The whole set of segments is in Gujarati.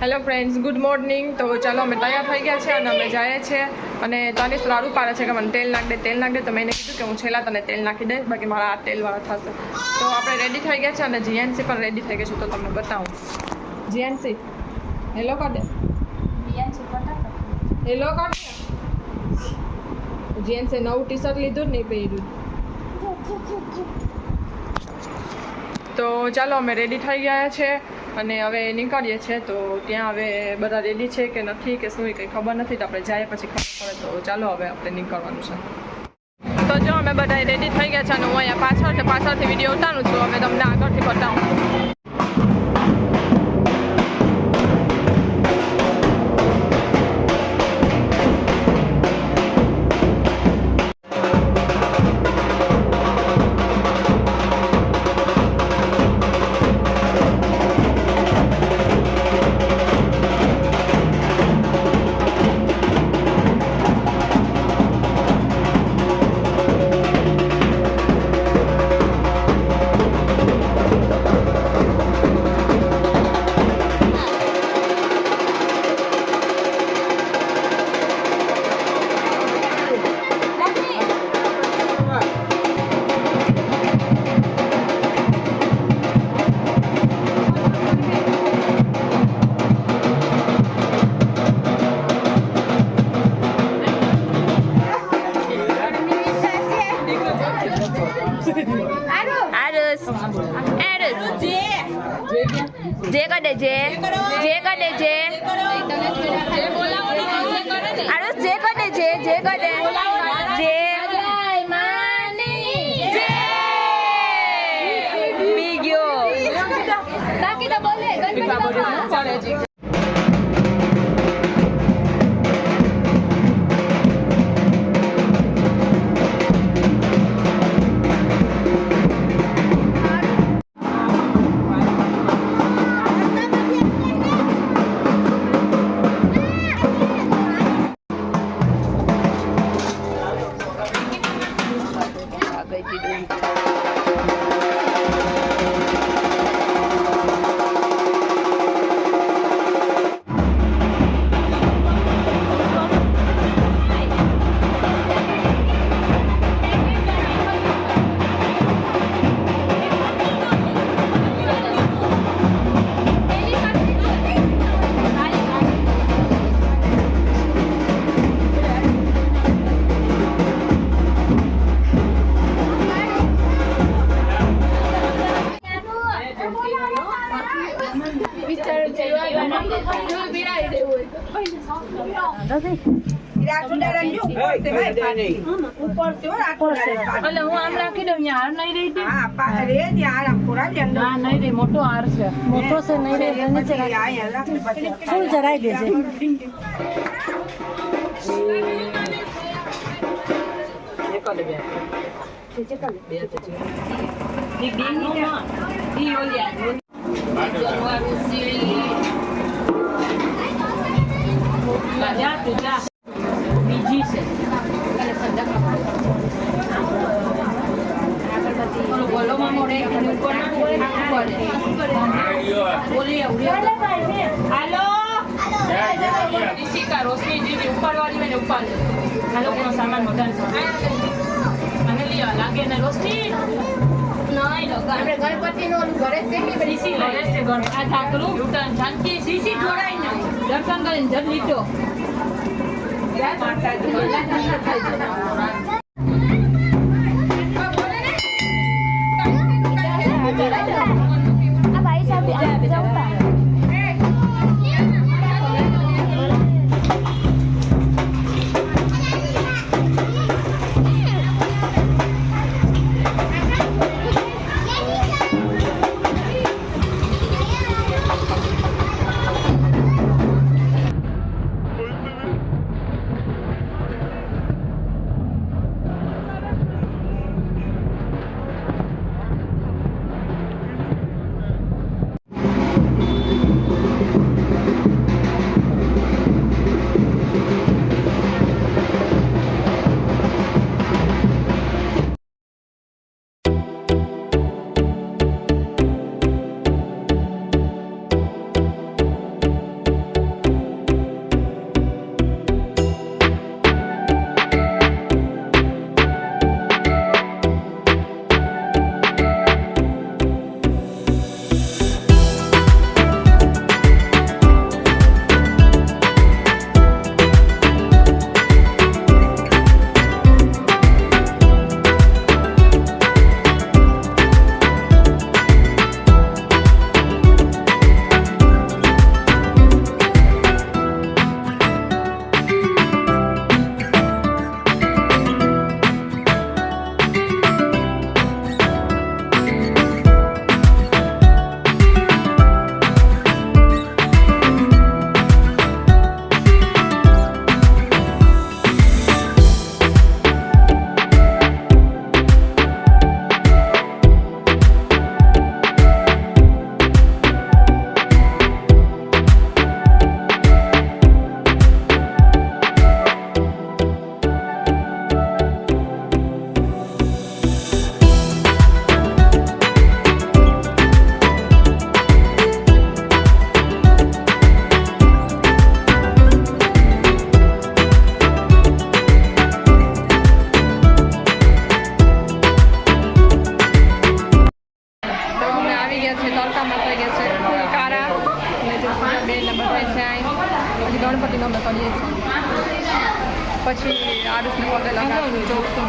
Hello friends, good morning. તો ચાલો અમે તૈયાર થઈ ગયા છે અને અમે જઈએ છીએ. અને તનિષ રાડું પાડે છે કે મને તેલ નાખ દે. તો મેં એને કીધું કે હું છેલ્લા તને તેલ નાખી દઈશ, બાકી મારા આ તેલવાળા થશે. તો આપણે રેડી થઈ ગયા છે અને જીએનસી પણ રેડી થઈ ગઈ છે. તો તમને બતાવું. જીએનસી હેલો કર દે. હેલો કર દે. જીએનસી નવું ટી શર્ટ લીધું ને પહેર્યું. તો ચાલો અમે રેડી થઈ ગયા છે અને હવે નીકળીએ છીએ. તો ત્યાં હવે બધા રેડી છે કે નથી કે શું કંઈ ખબર નથી. તો આપણે જાય પછી ખબર પડે. તો ચાલો હવે આપણે નીકળવાનું છે. તો જો અમે બધા રેડી થઈ ગયા છે અને હું અહીંયા પાછળથી વિડીયો ઉતારું છું. હવે તમને આગળથી બતાવું. મોટો હાર છે. મોટો છે નહીં રે ફૂલ ચડાઈ દેજે. બીજી છે રોશની જીવી ઉપાડવાળી મેં ઉપાડ આ લોકોનો સામાન વધારે લાગે ને રોશની આપણે ગણપતિ નું ઘરે આ ઠાકરું જાનકી સીસી જોડાઈને દર્શન કરીને જલ લીધો. થાય છે અહીં પછી ગણપતિનો અમે કરીએ છીએ પછી આરુષને પગે લગાવીશું જોઈશું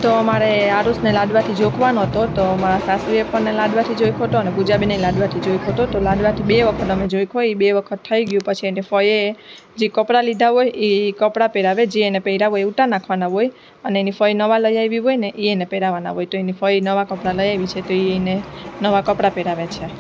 તો અમારે આરુષને લાડવાથી જોખવાનો હતો તો મારા સાસુએ પણ લાડવાથી જોઈખો હતો અને પૂજાબેને લાડવાથી જોઈખો હતો તો લાડવાથી 2 વખત અમે જોઈખો એ 2 વખત થઈ ગયું પછી એને ફઈએ જે કપડાં લીધા હોય એ કપડાં પહેરાવે જે એને પહેર્યા હોય એ ઉતાર નાખવાના હોય અને એની ફઈ નવા લઈ આવી હોય ને એ એને પહેરાવાના હોય તો એની ફઈ નવા કપડાં લઈ આવી છે તો એ એને નવા કપડાં પહેરાવે છે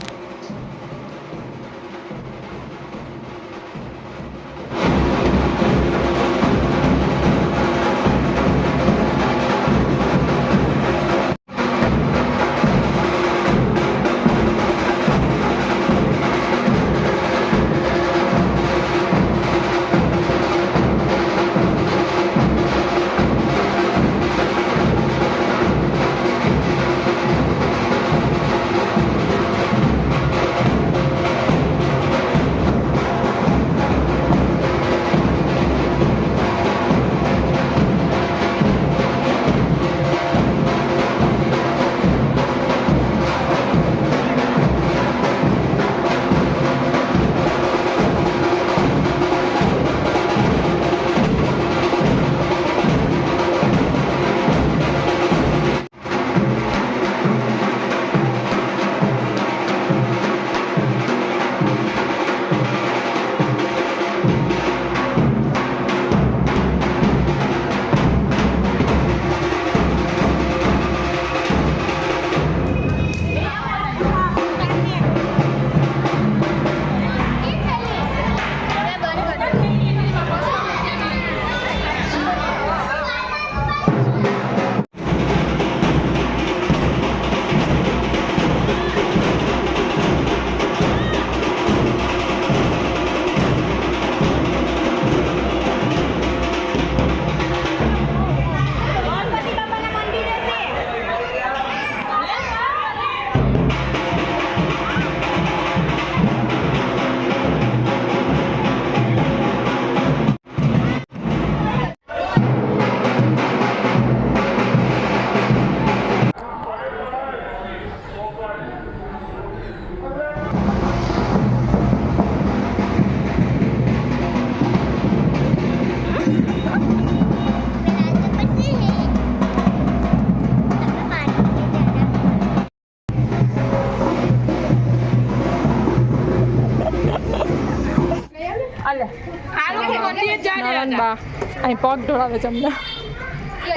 નારાયણબા અહીં પગ ઢોળાવે છે અમને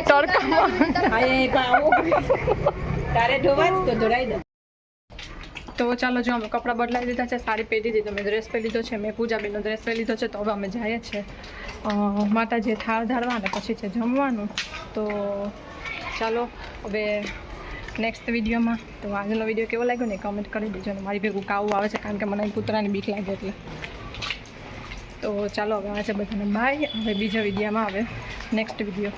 તડકામાં તારે ધોવા જ તો ધોરાઈ દો. તો ચાલો જો અમે કપડાં બદલાવી લીધા છે, સાડી પહેરી દીધી, તો મેં ડ્રેસ પહેરી લીધો છે, મેં પૂજાબેનનો ડ્રેસ પહેરી લીધો છે. તો હવે અમે જઈએ છીએ માતાજીએ થાળ ધારવા અને પછી છે જમવાનું. તો ચાલો હવે નેક્સ્ટ વિડીયોમાં. તો આજનો વિડીયો કેવો લાગ્યો ને કમેન્ટ કરી દેજો. અને મારી ભેગું કાવું આવે છે કારણ કે મને કૂતરાની બીક લાગે એટલે. તો ચાલો હવે આવે છે બધાને બાય. હવે બીજા વિડીયોમાં આવે નેક્સ્ટ વિડીયો.